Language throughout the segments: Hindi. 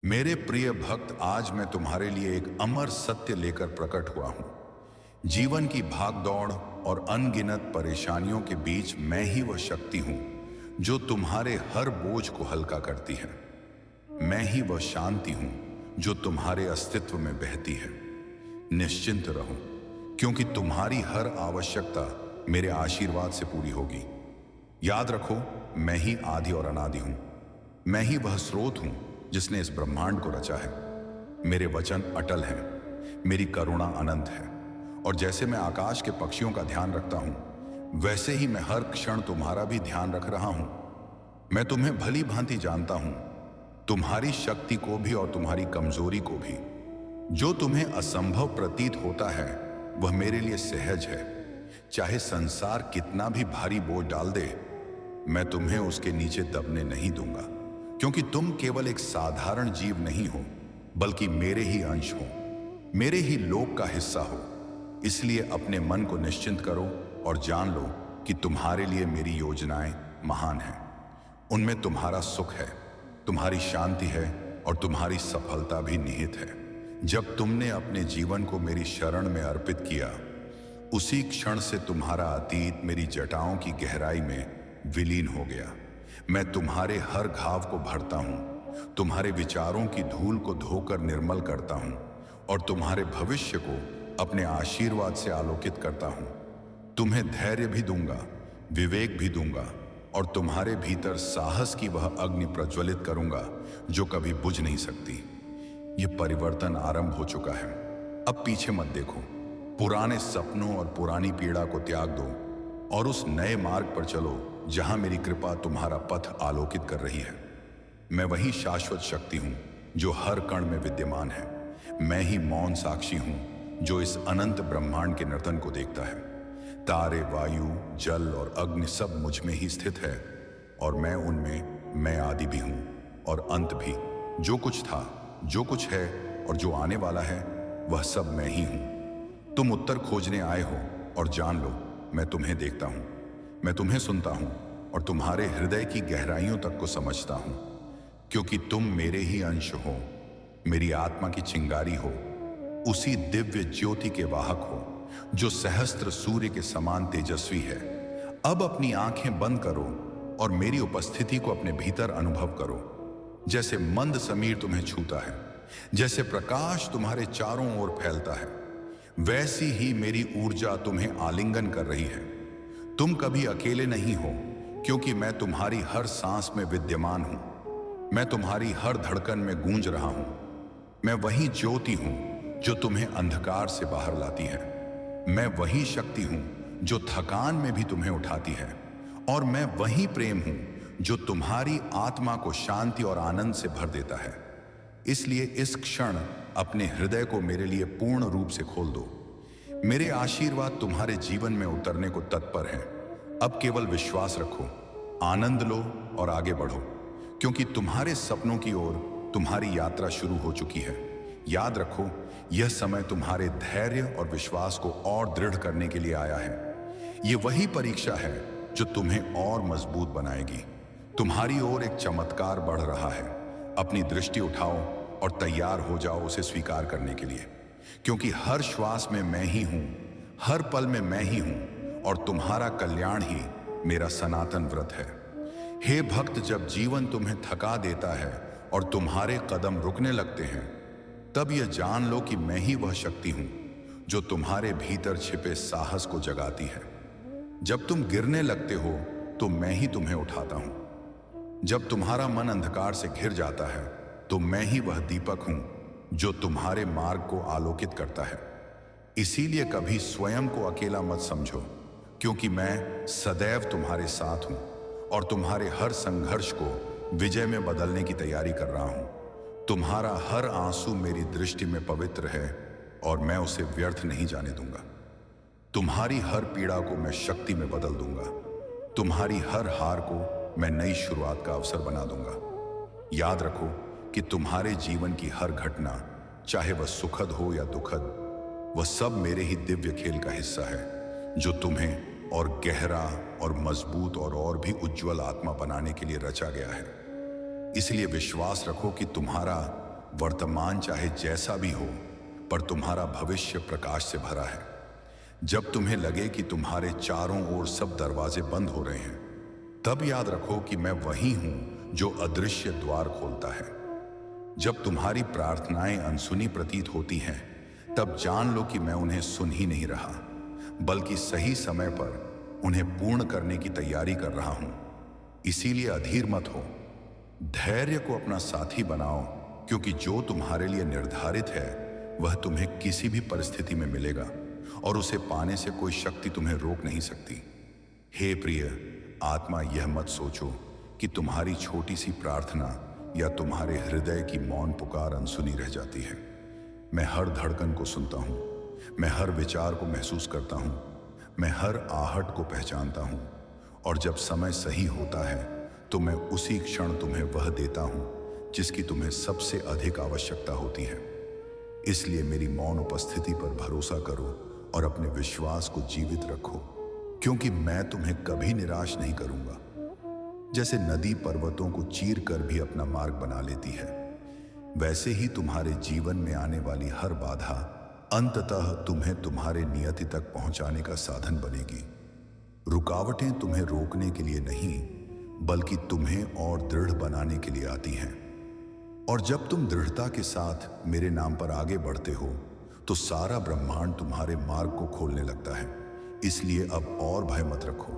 मेरे प्रिय भक्त, आज मैं तुम्हारे लिए एक अमर सत्य लेकर प्रकट हुआ हूं। जीवन की भागदौड़ और अनगिनत परेशानियों के बीच मैं ही वह शक्ति हूं जो तुम्हारे हर बोझ को हल्का करती है। मैं ही वह शांति हूं जो तुम्हारे अस्तित्व में बहती है। निश्चिंत रहो, क्योंकि तुम्हारी हर आवश्यकता मेरे आशीर्वाद से पूरी होगी। याद रखो, मैं ही आदि और अनादि हूं। मैं ही वह स्रोत हूं जिसने इस ब्रह्मांड को रचा है। मेरे वचन अटल हैं, मेरी करुणा अनंत है, और जैसे मैं आकाश के पक्षियों का ध्यान रखता हूं, वैसे ही मैं हर क्षण तुम्हारा भी ध्यान रख रहा हूं। मैं तुम्हें भली भांति जानता हूं, तुम्हारी शक्ति को भी और तुम्हारी कमजोरी को भी। जो तुम्हें असंभव प्रतीत होता है वह मेरे लिए सहज है। चाहे संसार कितना भी भारी बोझ डाल दे, मैं तुम्हें उसके नीचे दबने नहीं दूंगा, क्योंकि तुम केवल एक साधारण जीव नहीं हो, बल्कि मेरे ही अंश हो, मेरे ही लोक का हिस्सा हो। इसलिए अपने मन को निश्चिंत करो और जान लो कि तुम्हारे लिए मेरी योजनाएं महान हैं। उनमें तुम्हारा सुख है, तुम्हारी शांति है और तुम्हारी सफलता भी निहित है। जब तुमने अपने जीवन को मेरी शरण में अर्पित किया, उसी क्षण से तुम्हारा अतीत मेरी जटाओं की गहराई में विलीन हो गया। मैं तुम्हारे हर घाव को भरता हूं, तुम्हारे विचारों की धूल को धोकर निर्मल करता हूं और तुम्हारे भविष्य को अपने आशीर्वाद से आलोकित करता हूं। तुम्हें धैर्य भी दूंगा, विवेक भी दूंगा, और तुम्हारे भीतर साहस की वह अग्नि प्रज्वलित करूंगा जो कभी बुझ नहीं सकती। यह परिवर्तन आरंभ हो चुका है। अब पीछे मत देखो, पुराने सपनों और पुरानी पीड़ा को त्याग दो और उस नए मार्ग पर चलो जहां मेरी कृपा तुम्हारा पथ आलोकित कर रही है। मैं वही शाश्वत शक्ति हूं जो हर कण में विद्यमान है। मैं ही मौन साक्षी हूं जो इस अनंत ब्रह्मांड के नर्तन को देखता है। तारे, वायु, जल और अग्नि सब मुझ में ही स्थित है, और मैं उनमें मैं आदि भी हूं और अंत भी। जो कुछ था, जो कुछ है और जो आने वाला है, वह सब मैं ही हूं। तुम उत्तर खोजने आए हो, और जान लो, मैं तुम्हें देखता हूं, मैं तुम्हें सुनता हूं और तुम्हारे हृदय की गहराइयों तक को समझता हूं, क्योंकि तुम मेरे ही अंश हो, मेरी आत्मा की चिंगारी हो, उसी दिव्य ज्योति के वाहक हो जो सहस्त्र सूर्य के समान तेजस्वी है। अब अपनी आंखें बंद करो और मेरी उपस्थिति को अपने भीतर अनुभव करो। जैसे मंद समीर तुम्हें छूता है, जैसे प्रकाश तुम्हारे चारों ओर फैलता है, वैसी ही मेरी ऊर्जा तुम्हें आलिंगन कर रही है। तुम कभी अकेले नहीं हो, क्योंकि मैं तुम्हारी हर सांस में विद्यमान हूं। मैं तुम्हारी हर धड़कन में गूंज रहा हूं। मैं वही ज्योति हूं जो तुम्हें अंधकार से बाहर लाती है। मैं वही शक्ति हूं जो थकान में भी तुम्हें उठाती है, और मैं वही प्रेम हूं जो तुम्हारी आत्मा को शांति और आनंद से भर देता है। इसलिए इस क्षण अपने हृदय को मेरे लिए पूर्ण रूप से खोल दो। मेरे आशीर्वाद तुम्हारे जीवन में उतरने को तत्पर हैं। अब केवल विश्वास रखो, आनंद लो और आगे बढ़ो, क्योंकि तुम्हारे सपनों की ओर तुम्हारी यात्रा शुरू हो चुकी है। याद रखो, यह समय तुम्हारे धैर्य और विश्वास को और दृढ़ करने के लिए आया है। यह वही परीक्षा है जो तुम्हें और मजबूत बनाएगी। तुम्हारी ओर एक चमत्कार बढ़ रहा है। अपनी दृष्टि उठाओ और तैयार हो जाओ उसे स्वीकार करने के लिए, क्योंकि हर श्वास में मैं ही हूं, हर पल में मैं ही हूं, और तुम्हारा कल्याण ही मेरा सनातन व्रत है। हे भक्त, जब जीवन तुम्हें थका देता है और तुम्हारे कदम रुकने लगते हैं, तब यह जान लो कि मैं ही वह शक्ति हूं जो तुम्हारे भीतर छिपे साहस को जगाती है। जब तुम गिरने लगते हो तो मैं ही तुम्हें उठाता हूं। जब तुम्हारा मन अंधकार से घिर जाता है तो मैं ही वह दीपक हूं जो तुम्हारे मार्ग को आलोकित करता है। इसीलिए कभी स्वयं को अकेला मत समझो, क्योंकि मैं सदैव तुम्हारे साथ हूं और तुम्हारे हर संघर्ष को विजय में बदलने की तैयारी कर रहा हूं। तुम्हारा हर आंसू मेरी दृष्टि में पवित्र है और मैं उसे व्यर्थ नहीं जाने दूंगा। तुम्हारी हर पीड़ा को मैं शक्ति में बदल दूंगा। तुम्हारी हर हार को मैं नई शुरुआत का अवसर बना दूंगा। याद रखो कि तुम्हारे जीवन की हर घटना, चाहे वह सुखद हो या दुखद, वह सब मेरे ही दिव्य खेल का हिस्सा है जो तुम्हें और गहरा और मजबूत और भी उज्जवल आत्मा बनाने के लिए रचा गया है। इसलिए विश्वास रखो कि तुम्हारा वर्तमान चाहे जैसा भी हो, पर तुम्हारा भविष्य प्रकाश से भरा है। जब तुम्हें लगे कि तुम्हारे चारों ओर सब दरवाजे बंद हो रहे हैं, तब याद रखो कि मैं वही हूं जो अदृश्य द्वार खोलता है। जब तुम्हारी प्रार्थनाएं अनसुनी प्रतीत होती हैं, तब जान लो कि मैं उन्हें सुन ही नहीं रहा, बल्कि सही समय पर उन्हें पूर्ण करने की तैयारी कर रहा हूं। इसीलिए अधीर मत हो, धैर्य को अपना साथी बनाओ, क्योंकि जो तुम्हारे लिए निर्धारित है वह तुम्हें किसी भी परिस्थिति में मिलेगा और उसे पाने से कोई शक्ति तुम्हें रोक नहीं सकती। हे प्रिय आत्मा, यह मत सोचो कि तुम्हारी छोटी सी प्रार्थना या तुम्हारे हृदय की मौन पुकार अनसुनी रह जाती है। मैं हर धड़कन को सुनता हूं, मैं हर विचार को महसूस करता हूं, मैं हर आहट को पहचानता हूं, और जब समय सही होता है तो मैं उसी क्षण तुम्हें वह देता हूं जिसकी तुम्हें सबसे अधिक आवश्यकता होती है। इसलिए मेरी मौन उपस्थिति पर भरोसा करो और अपने विश्वास को जीवित रखो, क्योंकि मैं तुम्हें कभी निराश नहीं करूंगा। जैसे नदी पर्वतों को चीर कर भी अपना मार्ग बना लेती है, वैसे ही तुम्हारे जीवन में आने वाली हर बाधा अंततः तुम्हें तुम्हारे नियति तक पहुंचाने का साधन बनेगी। रुकावटें तुम्हें रोकने के लिए नहीं, बल्कि तुम्हें और दृढ़ बनाने के लिए आती हैं। और जब तुम दृढ़ता के साथ मेरे नाम पर आगे बढ़ते हो, तो सारा ब्रह्मांड तुम्हारे मार्ग को खोलने लगता है। इसलिए अब और भय मत रखो,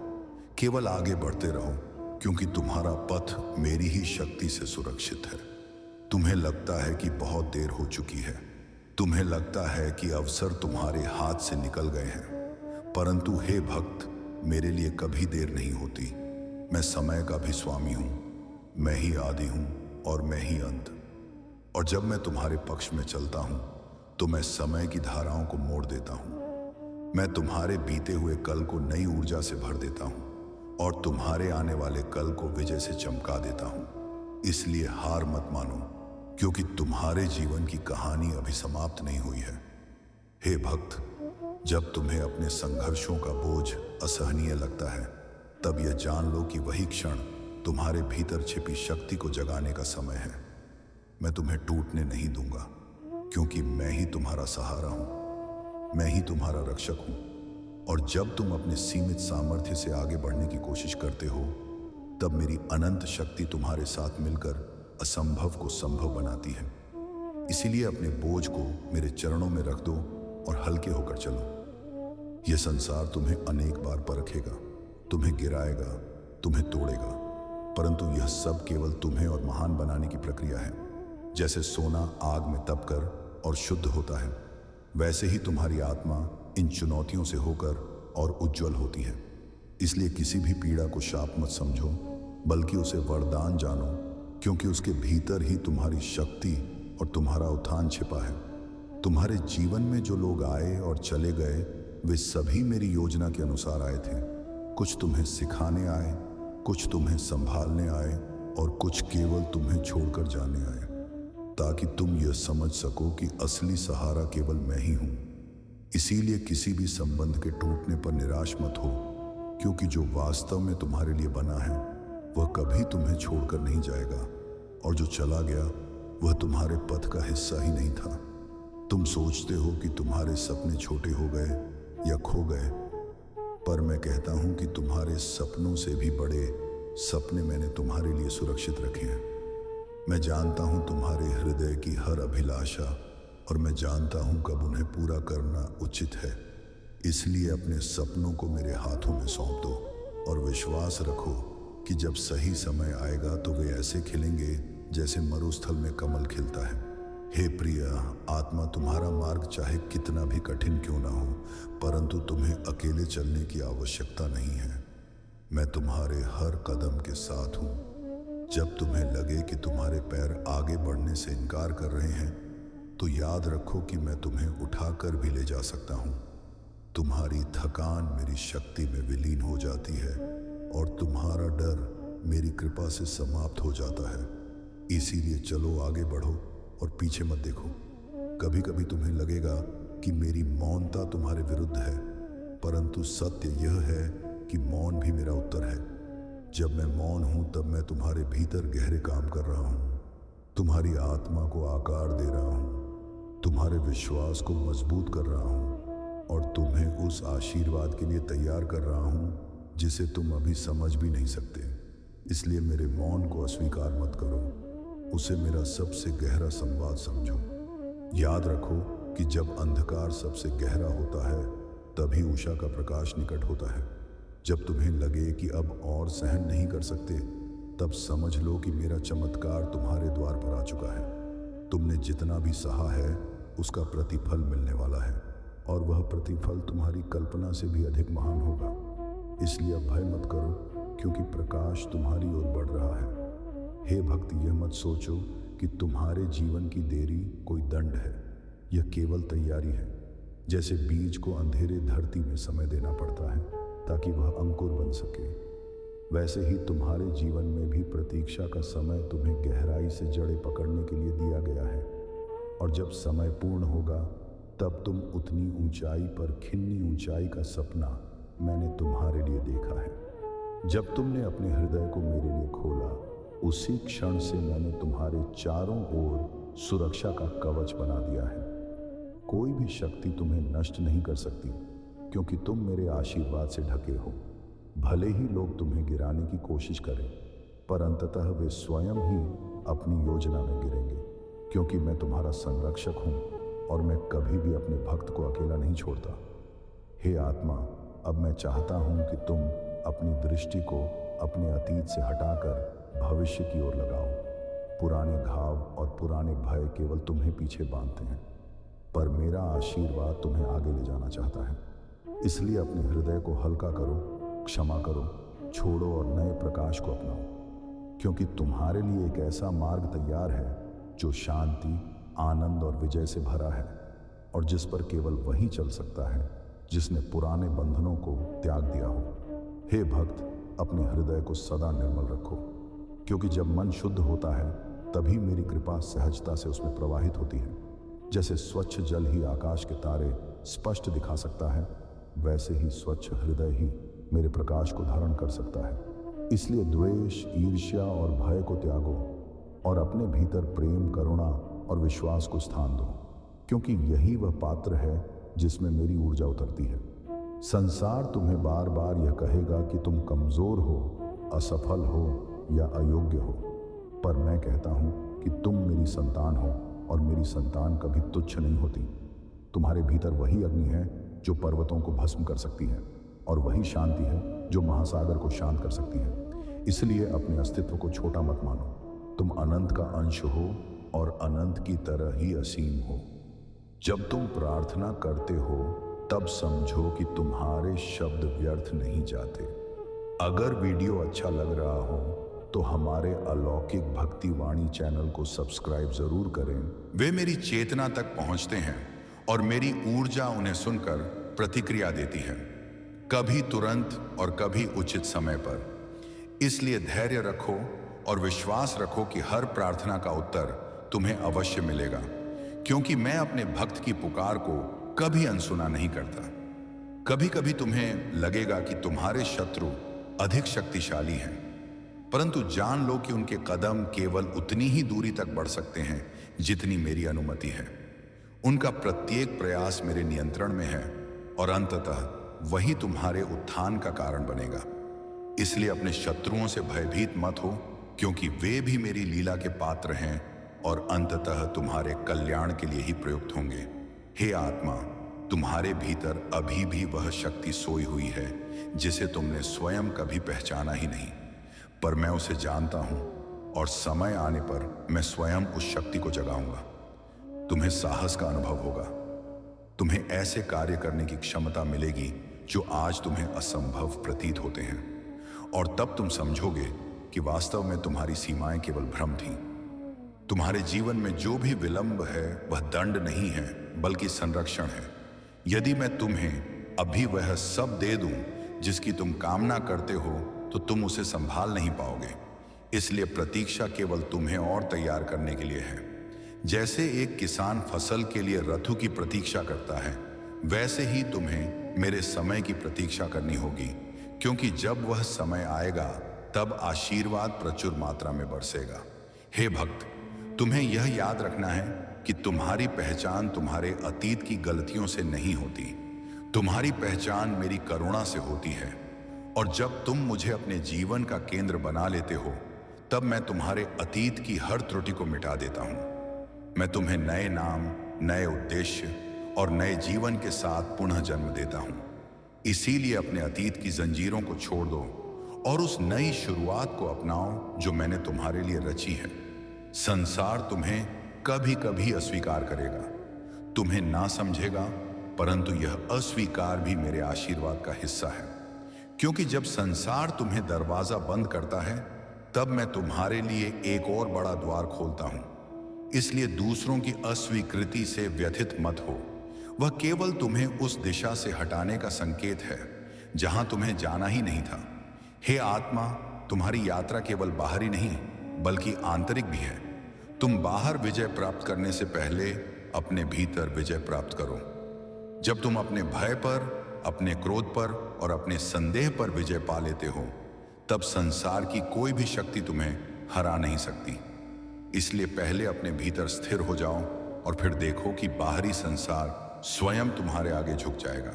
केवल आगे बढ़ते रहो, क्योंकि तुम्हारा पथ मेरी ही शक्ति से सुरक्षित है। तुम्हें लगता है कि बहुत देर हो चुकी है, तुम्हें लगता है कि अवसर तुम्हारे हाथ से निकल गए हैं, परंतु हे भक्त, मेरे लिए कभी देर नहीं होती। मैं समय का भी स्वामी हूं, मैं ही आदि हूं और मैं ही अंत। और जब मैं तुम्हारे पक्ष में चलता हूं, तो मैं समय की धाराओं को मोड़ देता हूं। मैं तुम्हारे बीते हुए कल को नई ऊर्जा से भर देता हूं और तुम्हारे आने वाले कल को विजय से चमका देता हूं। इसलिए हार मत मानो, क्योंकि तुम्हारे जीवन की कहानी अभी समाप्त नहीं हुई है। हे भक्त, जब तुम्हें अपने संघर्षों का बोझ असहनीय लगता है, तब यह जान लो कि वही क्षण तुम्हारे भीतर छिपी शक्ति को जगाने का समय है। मैं तुम्हें टूटने नहीं दूंगा, क्योंकि मैं ही तुम्हारा सहारा हूं, मैं ही तुम्हारा रक्षक हूं। और जब तुम अपने सीमित सामर्थ्य से आगे बढ़ने की कोशिश करते हो, तब मेरी अनंत शक्ति तुम्हारे साथ मिलकर असंभव को संभव बनाती है। इसीलिए अपने बोझ को मेरे चरणों में रख दो और हल्के होकर चलो। यह संसार तुम्हें अनेक बार परखेगा, तुम्हें गिराएगा, तुम्हें तोड़ेगा, परंतु यह सब केवल तुम्हें और महान बनाने की प्रक्रिया है। जैसे सोना आग में तपकर और शुद्ध होता है, वैसे ही तुम्हारी आत्मा इन चुनौतियों से होकर और उज्जवल होती है। इसलिए किसी भी पीड़ा को शाप मत समझो, बल्कि उसे वरदान जानो, क्योंकि उसके भीतर ही तुम्हारी शक्ति और तुम्हारा उत्थान छिपा है। तुम्हारे जीवन में जो लोग आए और चले गए, वे सभी मेरी योजना के अनुसार आए थे। कुछ तुम्हें सिखाने आए, कुछ तुम्हें संभालने आए और कुछ केवल तुम्हें छोड़कर जाने आए, ताकि तुम यह समझ सको कि असली सहारा केवल मैं ही हूं। इसीलिए किसी भी संबंध के टूटने पर निराश मत हो, क्योंकि जो वास्तव में तुम्हारे लिए बना है वह कभी तुम्हें छोड़कर नहीं जाएगा, और जो चला गया वह तुम्हारे पथ का हिस्सा ही नहीं था। तुम सोचते हो कि तुम्हारे सपने छोटे हो गए या खो गए, पर मैं कहता हूं कि तुम्हारे सपनों से भी बड़े सपने मैंने तुम्हारे लिए सुरक्षित रखे हैं। मैं जानता हूं तुम्हारे हृदय की हर अभिलाषा, और मैं जानता हूं कब उन्हें पूरा करना उचित है। इसलिए अपने सपनों को मेरे हाथों में सौंप दो और विश्वास रखो कि जब सही समय आएगा तो वे ऐसे खिलेंगे जैसे मरुस्थल में कमल खिलता है। हे प्रिय आत्मा, तुम्हारा मार्ग चाहे कितना भी कठिन क्यों ना हो, परंतु तुम्हें अकेले चलने की आवश्यकता नहीं है। मैं तुम्हारे हर कदम के साथ हूं। जब तुम्हें लगे कि तुम्हारे पैर आगे बढ़ने से इनकार कर रहे हैं, तो याद रखो कि मैं तुम्हें उठाकर भी ले जा सकता हूं। तुम्हारी थकान मेरी शक्ति में विलीन हो जाती है और तुम्हारा डर मेरी कृपा से समाप्त हो जाता है। इसीलिए चलो आगे बढ़ो और पीछे मत देखो। कभी कभी तुम्हें लगेगा कि मेरी मौनता तुम्हारे विरुद्ध है, परंतु सत्य यह है कि मौन भी मेरा उत्तर है। जब मैं मौन हूं, तब मैं तुम्हारे भीतर गहरे काम कर रहा हूं। तुम्हारी आत्मा को आकार दे रहा हूं, तुम्हारे विश्वास को मजबूत कर रहा हूं और तुम्हें उस आशीर्वाद के लिए तैयार कर रहा हूं जिसे तुम अभी समझ भी नहीं सकते। इसलिए मेरे मौन को अस्वीकार मत करो, उसे मेरा सबसे गहरा संवाद समझो। याद रखो कि जब अंधकार सबसे गहरा होता है तभी उषा का प्रकाश निकट होता है। जब तुम्हें लगे कि अब और सहन नहीं कर सकते, तब समझ लो कि मेरा चमत्कार तुम्हारे द्वार पर आ चुका है। तुमने जितना भी सहा है उसका प्रतिफल मिलने वाला है और वह प्रतिफल तुम्हारी कल्पना से भी अधिक महान होगा। इसलिए अब भय मत करो, क्योंकि प्रकाश तुम्हारी ओर बढ़ रहा है। हे भक्त, यह मत सोचो कि तुम्हारे जीवन की देरी कोई दंड है, यह केवल तैयारी है। जैसे बीज को अंधेरे धरती में समय देना पड़ता है ताकि वह अंकुर बन सके, वैसे ही तुम्हारे जीवन में भी प्रतीक्षा का समय तुम्हें गहराई से जड़ें पकड़ने के लिए दिया गया है। और जब समय पूर्ण होगा तब तुम उतनी ऊंचाई पर खिन्नी ऊंचाई का सपना मैंने तुम्हारे लिए देखा है। जब तुमने अपने हृदय को मेरे लिए खोला, उसी क्षण से मैंने तुम्हारे चारों ओर सुरक्षा का कवच बना दिया है। कोई भी शक्ति तुम्हें नष्ट नहीं कर सकती, क्योंकि तुम मेरे आशीर्वाद से ढके हो। भले ही लोग तुम्हें गिराने की कोशिश करें, पर अंततः वे स्वयं ही अपनी योजना में गिरेंगे, क्योंकि मैं तुम्हारा संरक्षक हूं और मैं कभी भी अपने भक्त को अकेला नहीं छोड़ता। हे आत्मा, अब मैं चाहता हूं कि तुम अपनी दृष्टि को अपने अतीत से हटाकर भविष्य की ओर लगाओ। पुराने घाव और पुराने भय केवल तुम्हें पीछे बांधते हैं, पर मेरा आशीर्वाद तुम्हें आगे ले जाना चाहता है। इसलिए अपने हृदय को हल्का करो, क्षमा करो, छोड़ो और नए प्रकाश को अपनाओ, क्योंकि तुम्हारे लिए एक ऐसा मार्ग तैयार है जो शांति, आनंद और विजय से भरा है, और जिस पर केवल वही चल सकता है जिसने पुराने बंधनों को त्याग दिया हो। हे भक्त, अपने हृदय को सदा निर्मल रखो, क्योंकि जब मन शुद्ध होता है तभी मेरी कृपा सहजता से उसमें प्रवाहित होती है। जैसे स्वच्छ जल ही आकाश के तारे स्पष्ट दिखा सकता है, वैसे ही स्वच्छ हृदय ही मेरे प्रकाश को धारण कर सकता है। इसलिए द्वेष, ईर्ष्या और भय को त्यागो और अपने भीतर प्रेम, करुणा और विश्वास को स्थान दो, क्योंकि यही वह पात्र है जिसमें मेरी ऊर्जा उतरती है। संसार तुम्हें बार बार यह कहेगा कि तुम कमजोर हो, असफल हो या अयोग्य हो, पर मैं कहता हूं कि तुम मेरी संतान हो और मेरी संतान कभी तुच्छ नहीं होती। तुम्हारे भीतर वही अग्नि है जो पर्वतों को भस्म कर सकती है, और वही शांति है जो महासागर को शांत कर सकती है। इसलिए अपने अस्तित्व को छोटा मत मानो। तुम अनंत का अंश हो और अनंत की तरह ही असीम हो। जब तुम प्रार्थना करते हो तब समझो कि तुम्हारे शब्द व्यर्थ नहीं जाते। अगर वीडियो अच्छा लग रहा हो तो हमारे अलौकिक भक्ति वाणी चैनल को सब्सक्राइब जरूर करें। वे मेरी चेतना तक पहुंचते हैं और मेरी ऊर्जा उन्हें सुनकर प्रतिक्रिया देती है, कभी तुरंत और कभी उचित समय पर। इसलिए धैर्य रखो और विश्वास रखो कि हर प्रार्थना का उत्तर तुम्हें अवश्य मिलेगा, क्योंकि मैं अपने भक्त की पुकार को कभी अनसुना नहीं करता। कभी कभी तुम्हें लगेगा कि तुम्हारे शत्रु अधिक शक्तिशाली हैं, परंतु जान लो कि उनके कदम केवल उतनी ही दूरी तक बढ़ सकते हैं जितनी मेरी अनुमति है। उनका प्रत्येक प्रयास मेरे नियंत्रण में है और अंततः वही तुम्हारे उत्थान का कारण बनेगा। इसलिए अपने शत्रुओं से भयभीत मत हो, क्योंकि वे भी मेरी लीला के पात्र हैं और अंततः तुम्हारे कल्याण के लिए ही प्रयुक्त होंगे। हे आत्मा, तुम्हारे भीतर अभी भी वह शक्ति सोई हुई है जिसे तुमने स्वयं कभी पहचाना ही नहीं, पर मैं उसे जानता हूं और समय आने पर मैं स्वयं उस शक्ति को जगाऊंगा। तुम्हें साहस का अनुभव होगा, तुम्हें ऐसे कार्य करने की क्षमता मिलेगी जो आज तुम्हें असंभव प्रतीत होते हैं, और तब तुम समझोगे कि वास्तव में तुम्हारी सीमाएं केवल भ्रम थीं। तुम्हारे जीवन में जो भी विलंब है वह दंड नहीं है बल्कि संरक्षण है। यदि मैं तुम्हें अभी वह सब दे दूं जिसकी तुम कामना करते हो तो तुम उसे संभाल नहीं पाओगे। इसलिए प्रतीक्षा केवल तुम्हें और तैयार करने के लिए है। जैसे एक किसान फसल के लिए ऋतु की प्रतीक्षा करता है, वैसे ही तुम्हें मेरे समय की प्रतीक्षा करनी होगी, क्योंकि जब वह समय आएगा तब आशीर्वाद प्रचुर मात्रा में बरसेगा। हे भक्त, तुम्हें यह याद रखना है कि तुम्हारी पहचान तुम्हारे अतीत की गलतियों से नहीं होती। तुम्हारी पहचान मेरी करुणा से होती है। और जब तुम मुझे अपने जीवन का केंद्र बना लेते हो, तब मैं तुम्हारे अतीत की हर त्रुटि को मिटा देता हूं। मैं तुम्हें नए नाम, नए उद्देश्य और नए जीवन के साथ पुनः जन्म देता हूं। इसीलिए अपने अतीत की जंजीरों को छोड़ दो और उस नई शुरुआत को अपनाओ जो मैंने तुम्हारे लिए रची है। संसार तुम्हें कभी कभी अस्वीकार करेगा, तुम्हें ना समझेगा, परंतु यह अस्वीकार भी मेरे आशीर्वाद का हिस्सा है। क्योंकि जब संसार तुम्हें दरवाजा बंद करता है, तब मैं तुम्हारे लिए एक और बड़ा द्वार खोलता हूं। इसलिए दूसरों की अस्वीकृति से व्यथित मत हो। वह केवल तुम्हें उस दिशा से हटाने का संकेत है जहां तुम्हें जाना ही नहीं था। हे आत्मा, तुम्हारी यात्रा केवल बाहरी नहीं बल्कि आंतरिक भी है। तुम बाहर विजय प्राप्त करने से पहले अपने भीतर विजय प्राप्त करो। जब तुम अपने भय पर, अपने क्रोध पर और अपने संदेह पर विजय पा लेते हो, तब संसार की कोई भी शक्ति तुम्हें हरा नहीं सकती। इसलिए पहले अपने भीतर स्थिर हो जाओ और फिर देखो कि बाहरी संसार स्वयं तुम्हारे आगे झुक जाएगा।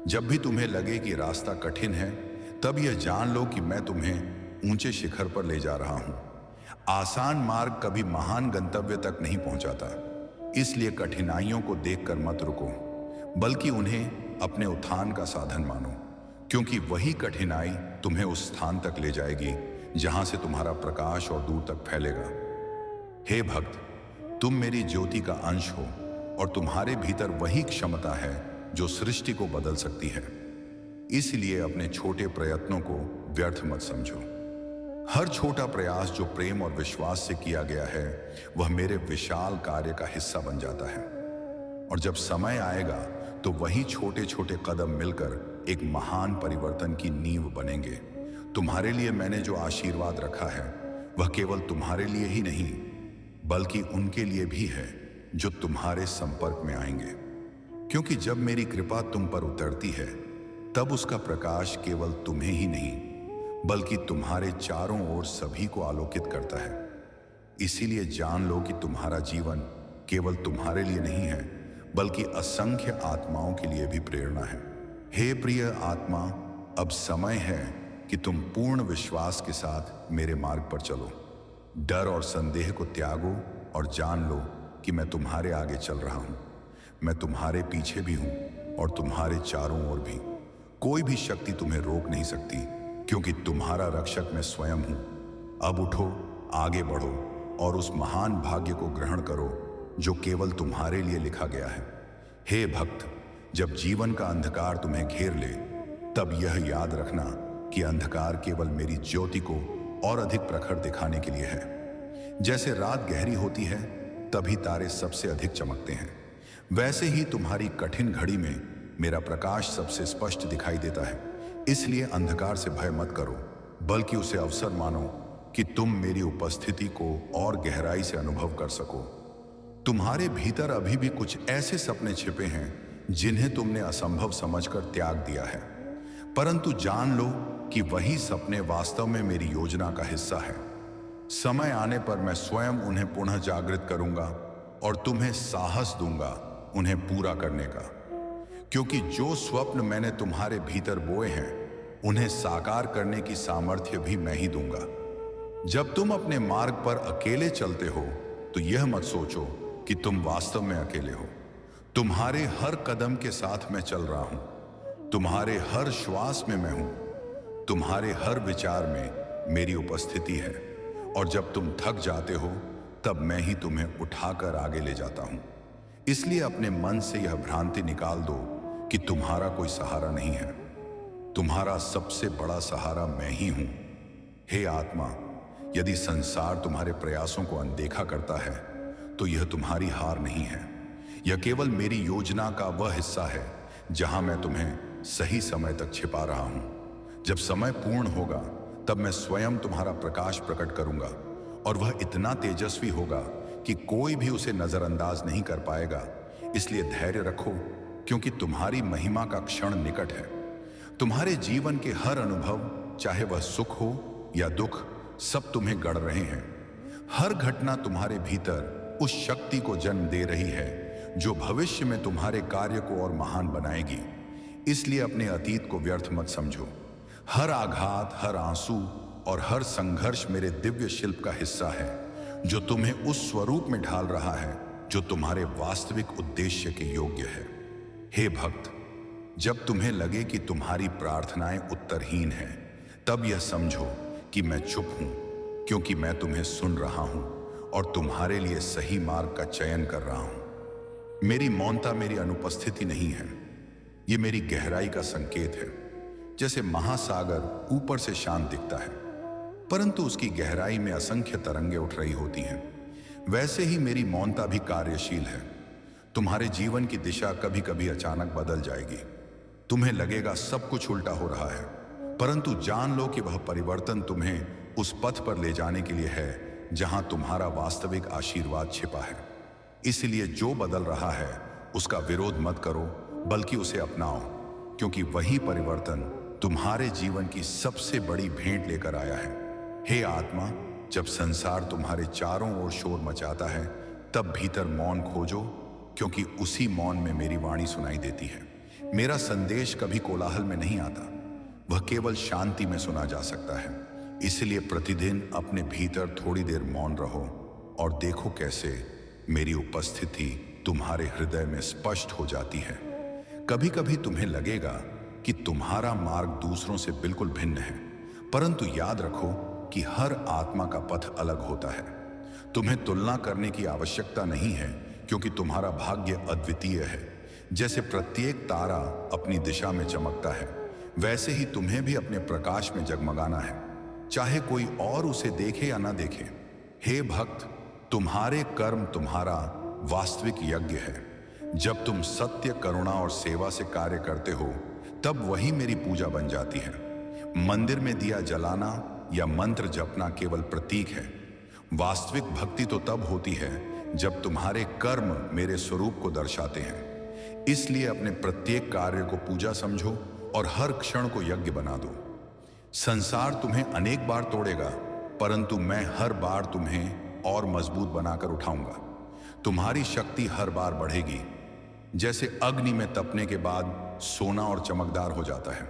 जब भी तुम्हें लगे कि रास्ता कठिन है, तब यह जान लो कि मैं तुम्हें ऊंचे शिखर पर ले जा रहा हूं। आसान मार्ग कभी महान गंतव्य तक नहीं पहुंचाता। इसलिए कठिनाइयों को देखकर मत रुको, बल्कि उन्हें अपने उत्थान का साधन मानो, क्योंकि वही कठिनाई तुम्हें उस स्थान तक ले जाएगी जहां से तुम्हारा प्रकाश और दूर तक फैलेगा। हे भक्त, तुम मेरी ज्योति का अंश हो और तुम्हारे भीतर वही क्षमता है जो सृष्टि को बदल सकती है। इसलिए अपने छोटे प्रयत्नों को व्यर्थ मत समझो। हर छोटा प्रयास जो प्रेम और विश्वास से किया गया है, वह मेरे विशाल कार्य का हिस्सा बन जाता है। और जब समय आएगा तो वही छोटे छोटे कदम मिलकर एक महान परिवर्तन की नींव बनेंगे। तुम्हारे लिए मैंने जो आशीर्वाद रखा है, वह केवल तुम्हारे लिए ही नहीं बल्कि उनके लिए भी है जो तुम्हारे संपर्क में आएंगे। क्योंकि जब मेरी कृपा तुम पर उतरती है, तब उसका प्रकाश केवल तुम्हें ही नहीं बल्कि तुम्हारे चारों ओर सभी को आलोकित करता है। इसीलिए जान लो कि तुम्हारा जीवन केवल तुम्हारे लिए नहीं है बल्कि असंख्य आत्माओं के लिए भी प्रेरणा है। हे प्रिय आत्मा, अब समय है कि तुम पूर्ण विश्वास के साथ मेरे मार्ग पर चलो। डर और संदेह को त्यागो और जान लो कि मैं तुम्हारे आगे चल रहा हूं। मैं तुम्हारे पीछे भी हूं और तुम्हारे चारों ओर भी। कोई भी शक्ति तुम्हें रोक नहीं सकती, क्योंकि तुम्हारा रक्षक मैं स्वयं हूं। अब उठो, आगे बढ़ो और उस महान भाग्य को ग्रहण करो जो केवल तुम्हारे लिए लिखा गया है। हे भक्त, जब जीवन का अंधकार तुम्हें घेर ले, तब यह याद रखना कि अंधकार केवल मेरी ज्योति को और अधिक प्रखर दिखाने के लिए है। जैसे रात गहरी होती है, तभी तारे सबसे अधिक चमकते हैं। वैसे ही तुम्हारी कठिन घड़ी में मेरा प्रकाश सबसे स्पष्ट दिखाई देता है। इसलिए अंधकार से भय मत करो, बल्कि उसे अवसर मानो कि तुम मेरी उपस्थिति को और गहराई से अनुभव कर सको। तुम्हारे भीतर अभी भी कुछ ऐसे सपने छिपे हैं जिन्हें तुमने असंभव समझकर त्याग दिया है, परंतु जान लो कि वही सपने वास्तव में मेरी योजना का हिस्सा है। समय आने पर मैं स्वयं उन्हें पुनः जागृत करूंगा और तुम्हें साहस दूंगा उन्हें पूरा करने का। क्योंकि जो स्वप्न मैंने तुम्हारे भीतर बोए हैं, उन्हें साकार करने की सामर्थ्य भी मैं ही दूंगा। जब तुम अपने मार्ग पर अकेले चलते हो, तो यह मत सोचो कि तुम वास्तव में अकेले हो। तुम्हारे हर कदम के साथ मैं चल रहा हूं। तुम्हारे हर श्वास में मैं हूं। तुम्हारे हर विचार में मेरी उपस्थिति है। और जब तुम थक जाते हो, तब मैं ही तुम्हें उठाकर आगे ले जाता हूं। इसलिए अपने मन से यह भ्रांति निकाल दो कि तुम्हारा कोई सहारा नहीं है। तुम्हारा सबसे बड़ा सहारा मैं ही हूं। हे आत्मा, यदि संसार तुम्हारे प्रयासों को अनदेखा करता है, तो यह तुम्हारी हार नहीं है। यह केवल मेरी योजना का वह हिस्सा है जहां मैं तुम्हें सही समय तक छिपा रहा हूं। जब समय पूर्ण होगा, तब मैं स्वयं तुम्हारा प्रकाश प्रकट करूंगा, और वह इतना तेजस्वी होगा कि कोई भी उसे नजरअंदाज नहीं कर पाएगा। इसलिए धैर्य रखो, क्योंकि तुम्हारी महिमा का क्षण निकट है। तुम्हारे जीवन के हर अनुभव, चाहे वह सुख हो या दुख, सब तुम्हें गढ़ रहे हैं। हर घटना तुम्हारे भीतर उस शक्ति को जन्म दे रही है जो भविष्य में तुम्हारे कार्य को और महान बनाएगी। इसलिए अपने अतीत को व्यर्थ मत समझो। हर आघात, हर आंसू और हर संघर्ष मेरे दिव्य शिल्प का हिस्सा है, जो तुम्हें उस स्वरूप में ढाल रहा है जो तुम्हारे वास्तविक उद्देश्य के योग्य है। हे भक्त, जब तुम्हें लगे कि तुम्हारी प्रार्थनाएं उत्तरहीन हैं, तब यह समझो कि मैं चुप हूं, क्योंकि मैं तुम्हें सुन रहा हूं और तुम्हारे लिए सही मार्ग का चयन कर रहा हूं। मेरी मौनता मेरी अनुपस्थिति नहीं है, ये मेरी गहराई का संकेत है। जैसे महासागर ऊपर से शांत दिखता है, परंतु उसकी गहराई में असंख्य तरंगे उठ रही होती हैं, वैसे ही मेरी मौनता भी कार्यशील है। तुम्हारे जीवन की दिशा कभी कभी अचानक बदल जाएगी। तुम्हें लगेगा सब कुछ उल्टा हो रहा है, परंतु जान लो कि वह परिवर्तन तुम्हें उस पथ पर ले जाने के लिए है जहां तुम्हारा वास्तविक आशीर्वाद छिपा है। इसलिए जो बदल रहा है उसका विरोध मत करो, बल्कि उसे अपनाओ, क्योंकि वही परिवर्तन तुम्हारे जीवन की सबसे बड़ी भेंट लेकर आया है। हे आत्मा, जब संसार तुम्हारे चारों ओर शोर मचाता है, तब भीतर मौन खोजो, क्योंकि उसी मौन में मेरी वाणी सुनाई देती है। मेरा संदेश कभी कोलाहल में नहीं आता, वह केवल शांति में सुना जा सकता है। इसलिए प्रतिदिन अपने भीतर थोड़ी देर मौन रहो और देखो कैसे मेरी उपस्थिति तुम्हारे हृदय में स्पष्ट हो जाती है। कभी कभी तुम्हें लगेगा कि तुम्हारा मार्ग दूसरों से बिल्कुल भिन्न है, परंतु याद रखो कि हर आत्मा का पथ अलग होता है। तुम्हें तुलना करने की आवश्यकता नहीं है, क्योंकि तुम्हारा भाग्य अद्वितीय है। जैसे प्रत्येक तारा अपनी दिशा में चमकता है, वैसे ही तुम्हें भी अपने प्रकाश में जगमगाना है, चाहे कोई और उसे देखे या ना देखे। हे भक्त, तुम्हारे कर्म तुम्हारा वास्तविक यज्ञ है। जब तुम सत्य, करुणा और सेवा से कार्य करते हो, तब वही मेरी पूजा बन जाती है। मंदिर में दिया जलाना या मंत्र जपना केवल प्रतीक है। वास्तविक भक्ति तो तब होती है जब तुम्हारे कर्म मेरे स्वरूप को दर्शाते हैं। इसलिए अपने प्रत्येक कार्य को पूजा समझो और हर क्षण को यज्ञ बना दो। संसार तुम्हें अनेक बार तोड़ेगा, परंतु मैं हर बार तुम्हें और मजबूत बनाकर उठाऊंगा। तुम्हारी शक्ति हर बार बढ़ेगी। जैसे अग्नि में तपने के बाद सोना और चमकदार हो जाता है,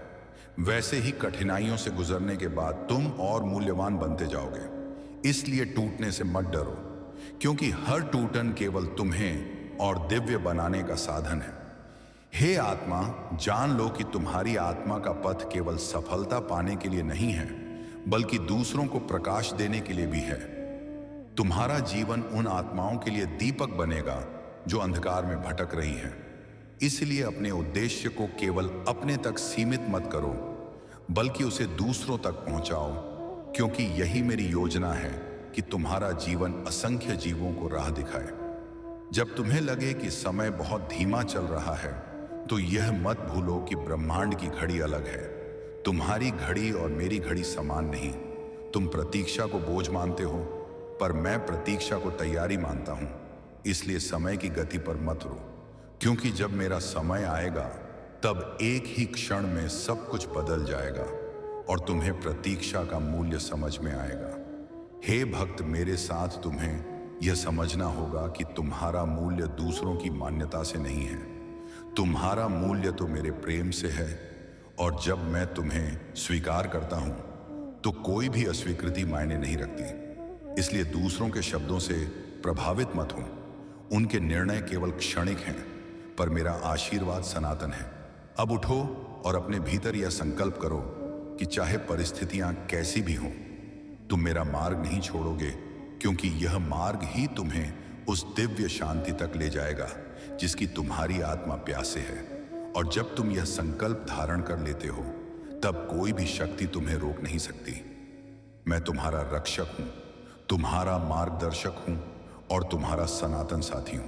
वैसे ही कठिनाइयों से गुजरने के बाद तुम और मूल्यवान बनते जाओगे। इसलिए टूटने से मत डरो, क्योंकि हर टूटन केवल तुम्हें और दिव्य बनाने का साधन है। हे आत्मा, जान लो कि तुम्हारी आत्मा का पथ केवल सफलता पाने के लिए नहीं है, बल्कि दूसरों को प्रकाश देने के लिए भी है। तुम्हारा जीवन उन आत्माओं के लिए दीपक बनेगा जो अंधकार में भटक रही हैं। इसलिए अपने उद्देश्य को केवल अपने तक सीमित मत करो, बल्कि उसे दूसरों तक पहुंचाओ, क्योंकि यही मेरी योजना है कि तुम्हारा जीवन असंख्य जीवों को राह दिखाए। जब तुम्हें लगे कि समय बहुत धीमा चल रहा है, तो यह मत भूलो कि ब्रह्मांड की घड़ी अलग है। तुम्हारी घड़ी और मेरी घड़ी समान नहीं। तुम प्रतीक्षा को बोझ मानते हो, पर मैं प्रतीक्षा को तैयारी मानता हूं। इसलिए समय की गति पर मत रो, क्योंकि जब मेरा समय आएगा, तब एक ही क्षण में सब कुछ बदल जाएगा और तुम्हें प्रतीक्षा का मूल्य समझ में आएगा। हे भक्त, मेरे साथ तुम्हें यह समझना होगा कि तुम्हारा मूल्य दूसरों की मान्यता से नहीं है। तुम्हारा मूल्य तो मेरे प्रेम से है, और जब मैं तुम्हें स्वीकार करता हूं, तो कोई भी अस्वीकृति मायने नहीं रखती। इसलिए दूसरों के शब्दों से प्रभावित मत हो। उनके निर्णय केवल क्षणिक हैं, पर मेरा आशीर्वाद सनातन है। अब उठो और अपने भीतर यह संकल्प करो कि चाहे परिस्थितियां कैसी भी हों, तुम मेरा मार्ग नहीं छोड़ोगे, क्योंकि यह मार्ग ही तुम्हें उस दिव्य शांति तक ले जाएगा जिसकी तुम्हारी आत्मा प्यासे है। और जब तुम यह संकल्प धारण कर लेते हो, तब कोई भी शक्ति तुम्हें रोक नहीं सकती। मैं तुम्हारा रक्षक हूं, तुम्हारा मार्गदर्शक हूं और तुम्हारा सनातन साथी हूं।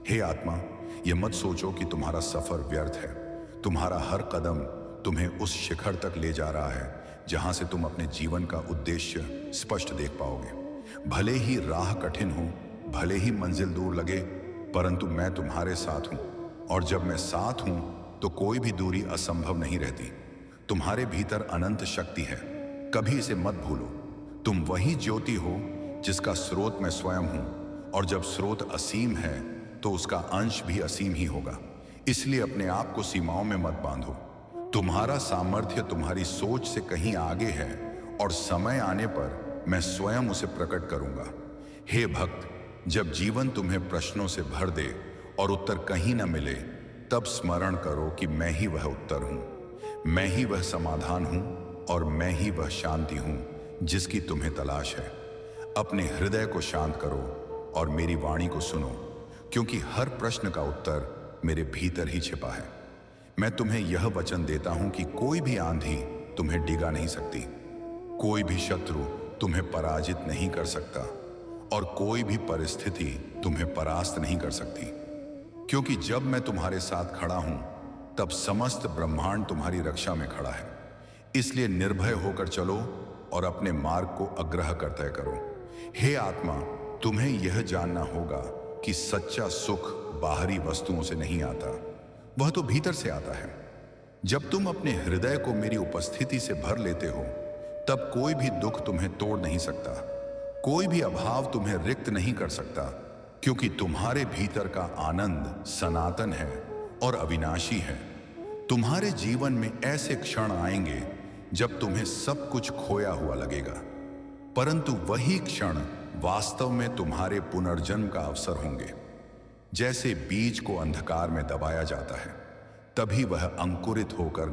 हे आत्मा, यह मत सोचो कि तुम्हारा सफर व्यर्थ है। तुम्हारा हर कदम तुम्हें उस शिखर तक ले जा रहा है जहां से तुम अपने जीवन का उद्देश्य स्पष्ट देख पाओगे। भले ही राह कठिन हो, भले ही मंजिल दूर लगे, परंतु मैं तुम्हारे साथ हूं, और जब मैं साथ हूं तो कोई भी दूरी असंभव नहीं रहती। तुम्हारे भीतर अनंत शक्ति है, कभी इसे मत भूलो। तुम वही ज्योति हो जिसका स्रोत मैं स्वयं हूं, और जब स्रोत असीम है तो उसका अंश भी असीम ही होगा। इसलिए अपने आप को सीमाओं में मत बांधो। तुम्हारा सामर्थ्य तुम्हारी सोच से कहीं आगे है, और समय आने पर मैं स्वयं उसे प्रकट करूंगा। हे भक्त, जब जीवन तुम्हें प्रश्नों से भर दे और उत्तर कहीं न मिले, तब स्मरण करो कि मैं ही वह उत्तर हूं, मैं ही वह समाधान हूं, और मैं ही वह शांति हूं जिसकी तुम्हें तलाश है। अपने हृदय को शांत करो और मेरी वाणी को सुनो, क्योंकि हर प्रश्न का उत्तर मेरे भीतर ही छिपा है। मैं तुम्हें यह वचन देता हूं कि कोई भी आंधी तुम्हें डिगा नहीं सकती, कोई भी शत्रु तुम्हें पराजित नहीं कर सकता, और कोई भी परिस्थिति तुम्हें परास्त नहीं कर सकती। क्योंकि जब मैं तुम्हारे साथ खड़ा हूं, तब समस्त ब्रह्मांड तुम्हारी रक्षा में खड़ा है। इसलिए निर्भय होकर चलो और अपने मार्ग को अग्रह कर तय करो। हे आत्मा, तुम्हें यह जानना होगा कि सच्चा सुख बाहरी वस्तुओं से नहीं आता, वह तो भीतर से आता है। जब तुम अपने हृदय को मेरी उपस्थिति से भर लेते हो, तब कोई भी दुख तुम्हें तोड़ नहीं सकता, कोई भी अभाव तुम्हें रिक्त नहीं कर सकता, क्योंकि तुम्हारे भीतर का आनंद सनातन है और अविनाशी है। तुम्हारे जीवन में ऐसे क्षण आएंगे जब तुम्हें सब कुछ खोया हुआ लगेगा, परंतु वही क्षण वास्तव में तुम्हारे पुनर्जन्म का अवसर होंगे। जैसे बीज को अंधकार में दबाया जाता है, तभी वह अंकुरित होकर